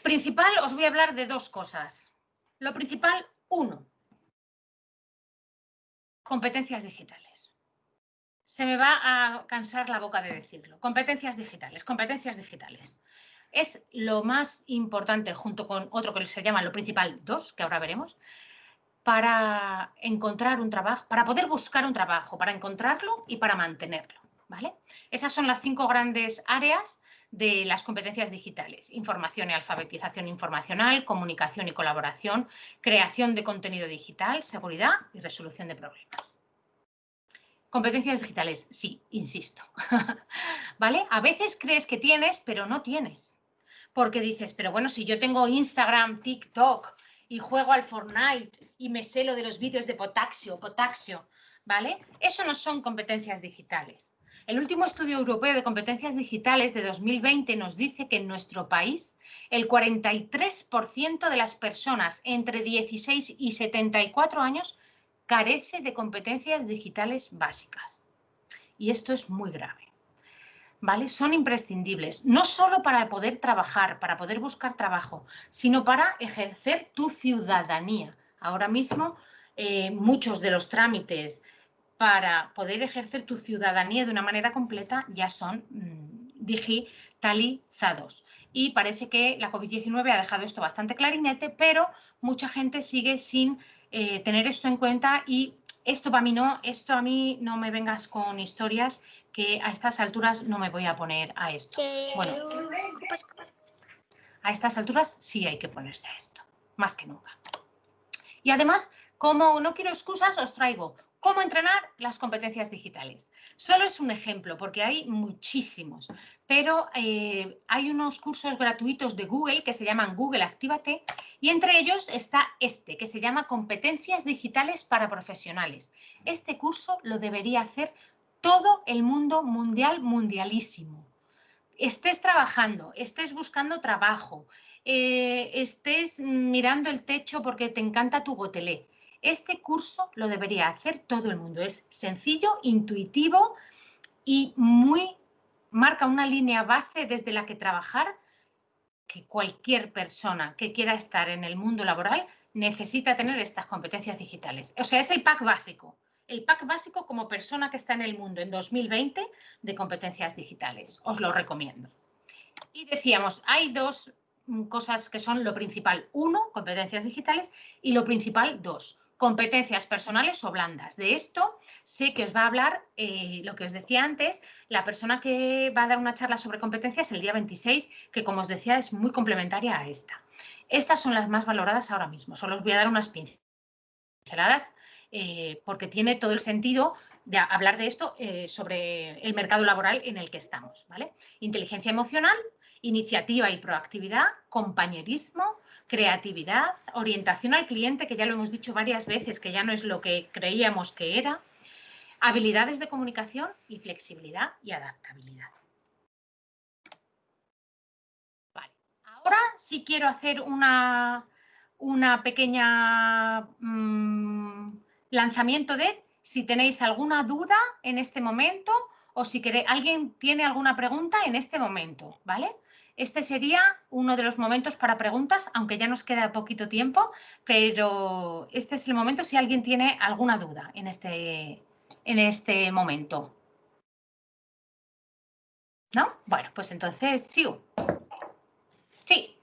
Principal, os voy a hablar de dos cosas. Lo principal, 1, competencias digitales. Se me va a cansar la boca de decirlo. Competencias digitales, competencias digitales. Es lo más importante, junto con otro que se llama lo principal 2, que ahora veremos, para encontrar un trabajo, para poder buscar un trabajo, para encontrarlo y para mantenerlo, ¿vale? Esas son las 5 grandes áreas de las competencias digitales: información y alfabetización informacional, comunicación y colaboración, creación de contenido digital, seguridad y resolución de problemas. Competencias digitales, sí, insisto, ¿vale? A veces crees que tienes, pero no tienes. Porque dices, pero bueno, si yo tengo Instagram, TikTok y juego al Fortnite y me sé lo de los vídeos de potasio, ¿vale? Eso no son competencias digitales. El último estudio europeo de competencias digitales de 2020 nos dice que en nuestro país el 43% de las personas entre 16 y 74 años carece de competencias digitales básicas. Y esto es muy grave. ¿Vale? Son imprescindibles, no solo para poder trabajar, para poder buscar trabajo, sino para ejercer tu ciudadanía. Ahora mismo, muchos de los trámites para poder ejercer tu ciudadanía de una manera completa ya son digitalizados. Y parece que la COVID-19 ha dejado esto bastante clarinete, pero mucha gente sigue sin tener esto en cuenta y esto para mí no, esto a mí no me vengas con historias que a estas alturas no me voy a poner a esto. Bueno, a estas alturas sí hay que ponerse a esto, más que nunca. Y además, como no quiero excusas, os traigo cómo entrenar las competencias digitales. Solo es un ejemplo, porque hay muchísimos, pero hay unos cursos gratuitos de Google que se llaman Google Actívate, y entre ellos está este, que se llama Competencias Digitales para Profesionales. Este curso lo debería hacer todo el mundo mundialísimo. Estés trabajando, estés buscando trabajo, estés mirando el techo porque te encanta tu gotelé. Este curso lo debería hacer todo el mundo. Es sencillo, intuitivo y marca una línea base desde la que trabajar, que cualquier persona que quiera estar en el mundo laboral necesita tener estas competencias digitales. O sea, es el pack básico. El pack básico como persona que está en el mundo en 2020 de competencias digitales. Os lo recomiendo. Y decíamos, hay dos cosas que son lo principal. 1, competencias digitales, y lo principal 2, competencias personales o blandas. De esto sé que os va a hablar, lo que os decía antes, la persona que va a dar una charla sobre competencias el día 26, que como os decía es muy complementaria a esta. Estas son las más valoradas ahora mismo. Solo os voy a dar unas pinceladas porque tiene todo el sentido de hablar de esto sobre el mercado laboral en el que estamos, ¿vale? Inteligencia emocional, iniciativa y proactividad, compañerismo, creatividad, orientación al cliente, que ya lo hemos dicho varias veces, que ya no es lo que creíamos que era, habilidades de comunicación y flexibilidad y adaptabilidad. Vale. Ahora sí quiero hacer una pequeña lanzamiento de si tenéis alguna duda en este momento o si alguien tiene alguna pregunta en este momento, ¿vale? Este sería uno de los momentos para preguntas, aunque ya nos queda poquito tiempo, pero este es el momento si alguien tiene alguna duda en este momento. ¿No? Bueno, pues entonces sigo. Sí.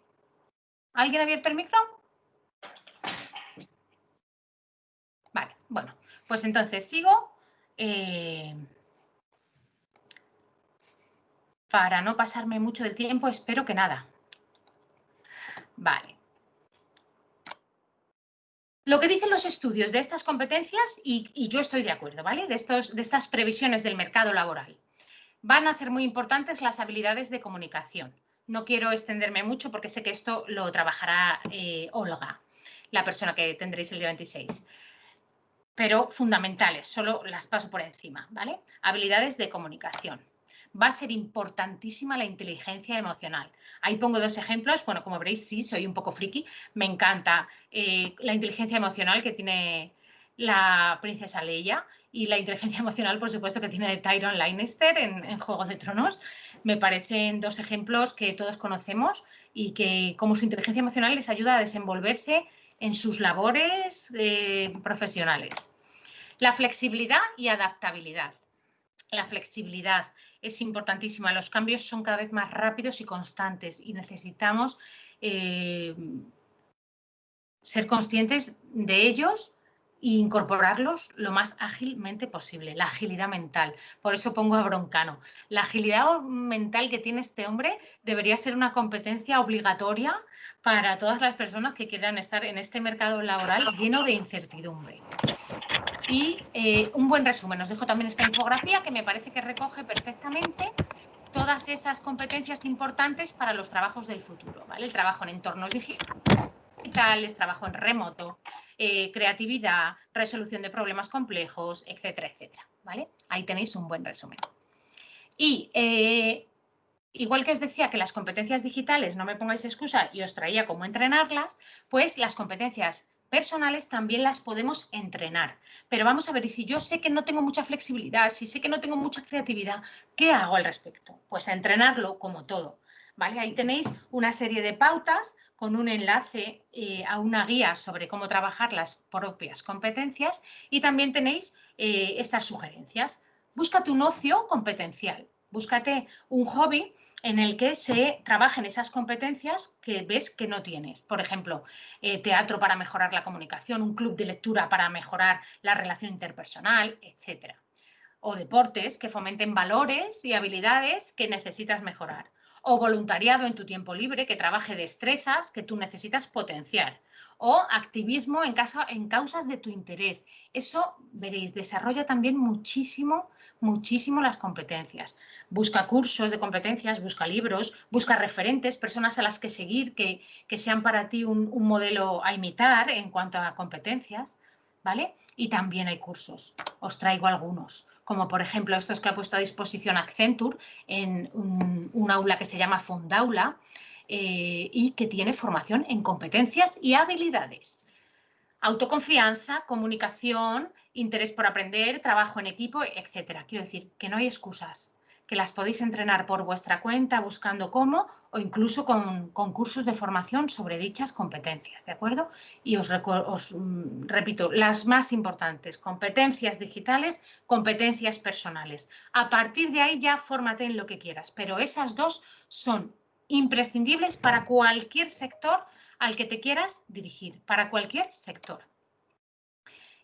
¿Alguien ha abierto el micro? Vale, bueno, pues entonces sigo. Para no pasarme mucho del tiempo, espero que nada. Vale. Lo que dicen los estudios de estas competencias, y yo estoy de acuerdo, ¿vale? De estas previsiones del mercado laboral. Van a ser muy importantes las habilidades de comunicación. No quiero extenderme mucho porque sé que esto lo trabajará Olga, la persona que tendréis el día 26. pero fundamentales, solo las paso por encima, ¿vale? Habilidades de comunicación. Va a ser importantísima la inteligencia emocional. Ahí pongo 2 ejemplos. Bueno, como veréis, sí, soy un poco friki. Me encanta la inteligencia emocional que tiene la princesa Leia y la inteligencia emocional, por supuesto, que tiene Tyrion Lannister en Juego de Tronos. Me parecen 2 ejemplos que todos conocemos y que como su inteligencia emocional les ayuda a desenvolverse en sus labores profesionales. La flexibilidad y adaptabilidad. La flexibilidad es importantísima. Los cambios son cada vez más rápidos y constantes y necesitamos ser conscientes de ellos e incorporarlos lo más ágilmente posible. La agilidad mental. Por eso pongo a Broncano. La agilidad mental que tiene este hombre debería ser una competencia obligatoria para todas las personas que quieran estar en este mercado laboral lleno de incertidumbre. Y un buen resumen. Os dejo también esta infografía que me parece que recoge perfectamente todas esas competencias importantes para los trabajos del futuro, ¿vale? El trabajo en entornos digitales, trabajo en remoto, creatividad, resolución de problemas complejos, etcétera, etcétera, ¿vale? Ahí tenéis un buen resumen. Y igual que os decía que las competencias digitales, no me pongáis excusa, y os traía cómo entrenarlas, pues las competencias personales también las podemos entrenar. Pero vamos a ver, y si yo sé que no tengo mucha flexibilidad, si sé que no tengo mucha creatividad, ¿qué hago al respecto? Pues entrenarlo como todo, ¿vale? Ahí tenéis una serie de pautas con un enlace a una guía sobre cómo trabajar las propias competencias y también tenéis estas sugerencias. Búscate un ocio competencial, búscate un hobby en el que se trabajen esas competencias que ves que no tienes. Por ejemplo, teatro para mejorar la comunicación, un club de lectura para mejorar la relación interpersonal, etc. O deportes que fomenten valores y habilidades que necesitas mejorar. O voluntariado en tu tiempo libre que trabaje destrezas que tú necesitas potenciar. O activismo en causas de tu interés. Eso, veréis, desarrolla también muchísimo las competencias. Busca cursos de competencias, busca libros, busca referentes, personas a las que seguir, que sean para ti un modelo a imitar en cuanto a competencias, ¿vale? Y también hay cursos. Os traigo algunos, como por ejemplo estos que ha puesto a disposición Accenture en un aula que se llama Fundaula y que tiene formación en competencias y habilidades. Autoconfianza, comunicación, interés por aprender, trabajo en equipo, etcétera. Quiero decir que no hay excusas, que las podéis entrenar por vuestra cuenta buscando cómo o incluso con cursos de formación sobre dichas competencias, ¿de acuerdo? Y os repito, las más importantes, competencias digitales, competencias personales. A partir de ahí ya fórmate en lo que quieras, pero esas 2 son imprescindibles para cualquier sector al que te quieras dirigir, para cualquier sector.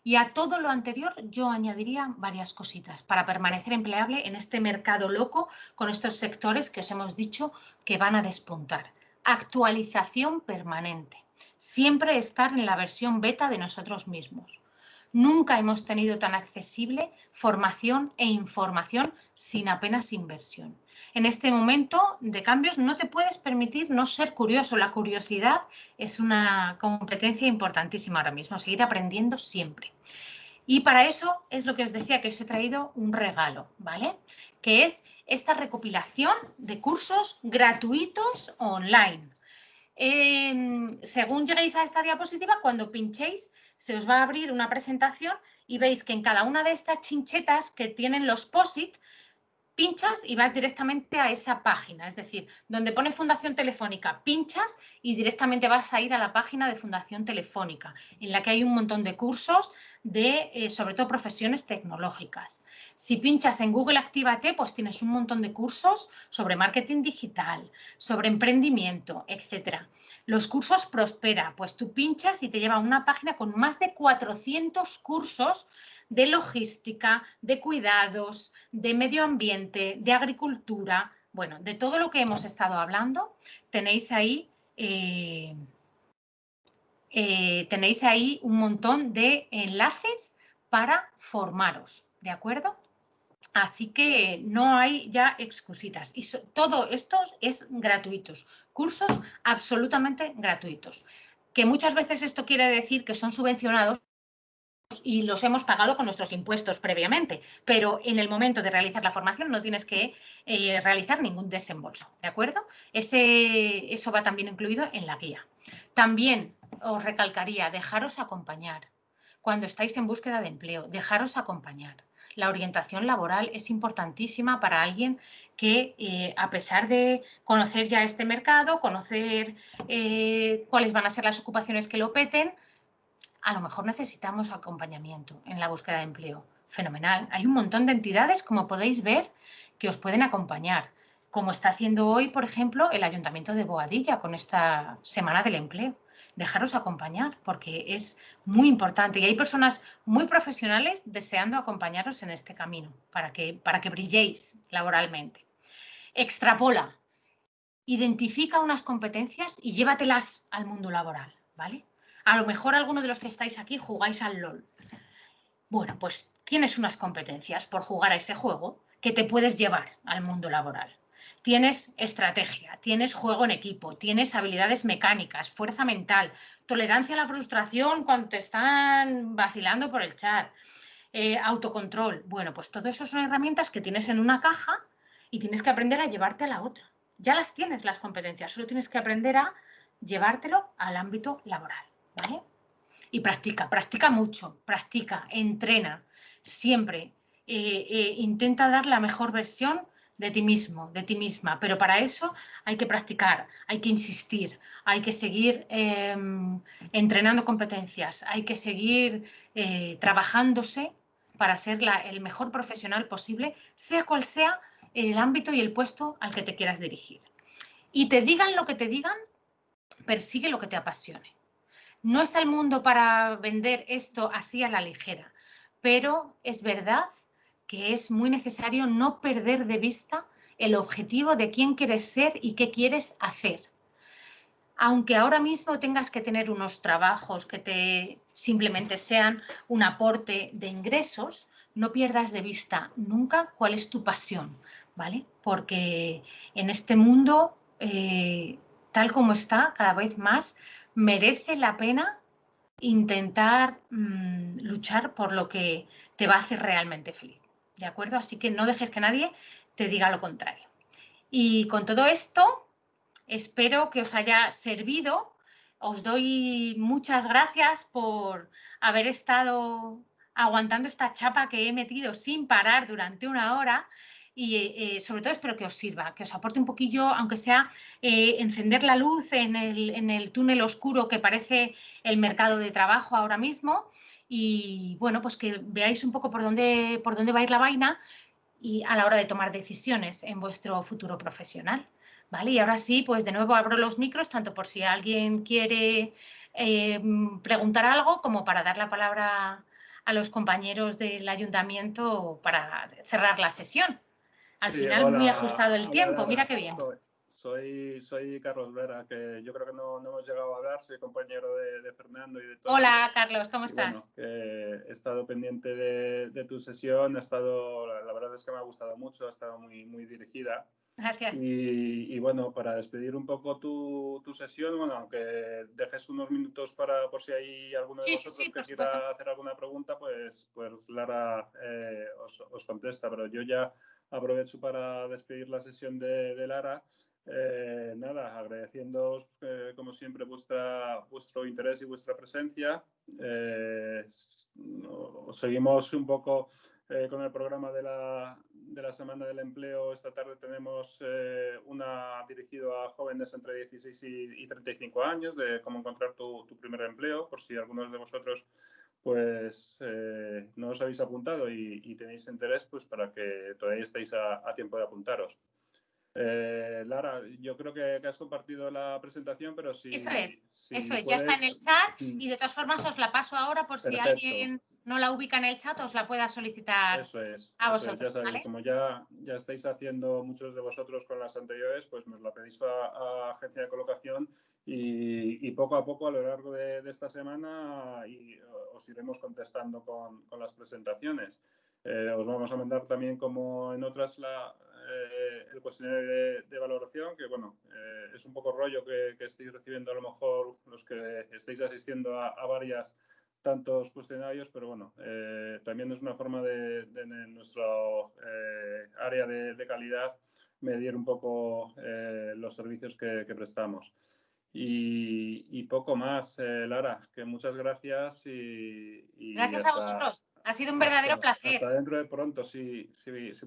Y a todo lo anterior yo añadiría varias cositas para permanecer empleable en este mercado loco con estos sectores que os hemos dicho que van a despuntar. Actualización permanente. Siempre estar en la versión beta de nosotros mismos. Nunca hemos tenido tan accesible formación e información sin apenas inversión. En este momento de cambios no te puedes permitir no ser curioso. La curiosidad es una competencia importantísima ahora mismo, seguir aprendiendo siempre. Y para eso es lo que os decía, que os he traído un regalo, ¿vale? Que es esta recopilación de cursos gratuitos online. Según lleguéis a esta diapositiva, cuando pinchéis, se os va a abrir una presentación y veis que en cada una de estas chinchetas que tienen los POSIT, pinchas y vas directamente a esa página, es decir, donde pone Fundación Telefónica, pinchas y directamente vas a ir a la página de Fundación Telefónica, en la que hay un montón de cursos de, sobre todo, profesiones tecnológicas. Si pinchas en Google Actívate, pues tienes un montón de cursos sobre marketing digital, sobre emprendimiento, etcétera. Los cursos Prospera, pues tú pinchas y te lleva a una página con más de 400 cursos de logística, de cuidados, de medio ambiente, de agricultura, bueno, de todo lo que hemos estado hablando, tenéis ahí un montón de enlaces para formaros, ¿de acuerdo? Así que no hay ya excusitas. Y todo esto es gratuitos, cursos absolutamente gratuitos. Que muchas veces esto quiere decir que son subvencionados, y los hemos pagado con nuestros impuestos previamente, pero en el momento de realizar la formación no tienes que realizar ningún desembolso, ¿de acuerdo? Eso va también incluido en la guía. También os recalcaría, dejaros acompañar. Cuando estáis en búsqueda de empleo, dejaros acompañar. La orientación laboral es importantísima para alguien que, a pesar de conocer ya este mercado, conocer cuáles van a ser las ocupaciones que lo peten, a lo mejor necesitamos acompañamiento en la búsqueda de empleo. Fenomenal. Hay un montón de entidades, como podéis ver, que os pueden acompañar, como está haciendo hoy, por ejemplo, el Ayuntamiento de Boadilla con esta Semana del Empleo. Dejaros acompañar, porque es muy importante y hay personas muy profesionales deseando acompañaros en este camino para que brilléis laboralmente. Extrapola, identifica unas competencias y llévatelas al mundo laboral, ¿vale? A lo mejor alguno de los que estáis aquí jugáis al LOL. Bueno, pues tienes unas competencias por jugar a ese juego que te puedes llevar al mundo laboral. Tienes estrategia, tienes juego en equipo, tienes habilidades mecánicas, fuerza mental, tolerancia a la frustración cuando te están vacilando por el chat, autocontrol. Bueno, pues todo eso son herramientas que tienes en una caja y tienes que aprender a llevarte a la otra. Ya las tienes las competencias, solo tienes que aprender a llevártelo al ámbito laboral, ¿vale? Y practica mucho, practica, entrena, siempre. Intenta dar la mejor versión de ti mismo, de ti misma, pero para eso hay que practicar, hay que insistir, hay que seguir entrenando competencias, hay que seguir trabajándose para ser el mejor profesional posible, sea cual sea el ámbito y el puesto al que te quieras dirigir. Y te digan lo que te digan, persigue lo que te apasione. No está el mundo para vender esto así a la ligera, pero es verdad que es muy necesario no perder de vista el objetivo de quién quieres ser y qué quieres hacer. Aunque ahora mismo tengas que tener unos trabajos que simplemente sean un aporte de ingresos, no pierdas de vista nunca cuál es tu pasión, ¿vale? Porque en este mundo, tal como está, cada vez más, merece la pena intentar luchar por lo que te va a hacer realmente feliz, ¿de acuerdo? Así que no dejes que nadie te diga lo contrario. Y con todo esto, espero que os haya servido. Os doy muchas gracias por haber estado aguantando esta chapa que he metido sin parar durante una hora y sobre todo espero que os sirva, que os aporte un poquillo, aunque sea encender la luz en el túnel oscuro que parece el mercado de trabajo ahora mismo y bueno, pues que veáis un poco por dónde va a ir la vaina y a la hora de tomar decisiones en vuestro futuro profesional. ¿Vale? Y ahora sí, pues de nuevo abro los micros, tanto por si alguien quiere preguntar algo como para dar la palabra a los compañeros del ayuntamiento para cerrar la sesión. Al Sí, final, muy ajustado el hola, tiempo, mira Lara. qué bien. Soy Carlos Vera, que yo creo que no hemos llegado a hablar, soy compañero de Fernando y de Tony. Hola, Carlos, ¿cómo Y estás? bueno, que he estado pendiente de tu sesión, la verdad es que me ha gustado mucho, ha estado muy dirigida. Gracias. Y bueno, para despedir un poco tu sesión, bueno, aunque dejes unos minutos por si hay alguno de vosotros Sí, que por supuesto. quiera hacer alguna pregunta, pues Lara os contesta, pero yo ya aprovecho para despedir la sesión de Lara. Nada, agradeciéndoos como siempre vuestro interés y vuestra presencia. Seguimos un poco con el programa de la Semana del Empleo. Esta tarde tenemos una dirigido a jóvenes entre 16 y 35 años de cómo encontrar tu primer empleo, por si algunos de vosotros pues no os habéis apuntado y tenéis interés, pues para que todavía estéis a tiempo de apuntaros. Lara, yo creo que has compartido la presentación, pero Eso es, puedes... ya está en el chat y de todas formas os la paso ahora por si Perfecto. alguien no la ubica en el chat, os la pueda solicitar Eso es, a ya vosotros, sabéis, ¿vale? como ya estáis haciendo muchos de vosotros con las anteriores, pues nos la pedís a Agencia de Colocación y poco a poco a lo largo de esta semana os iremos contestando con las presentaciones. Os vamos a mandar también, como en otras, el cuestionario de valoración, que bueno, es un poco rollo que estéis recibiendo a lo mejor los que estéis asistiendo a varias tantos cuestionarios, pero bueno, también es una forma de en nuestro área de calidad medir un poco los servicios que prestamos. Y poco más, Lara, que muchas gracias y Gracias a vosotros. Ha sido un verdadero hasta placer. dentro de pronto, si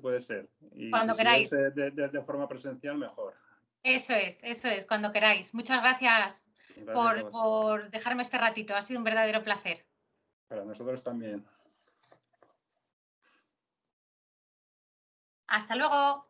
puede ser. Y Cuando si es queráis. de forma presencial, mejor. Eso es, cuando queráis. Muchas gracias Gracias a vosotros. por dejarme este ratito. Ha sido un verdadero placer. Para nosotros también. Hasta luego.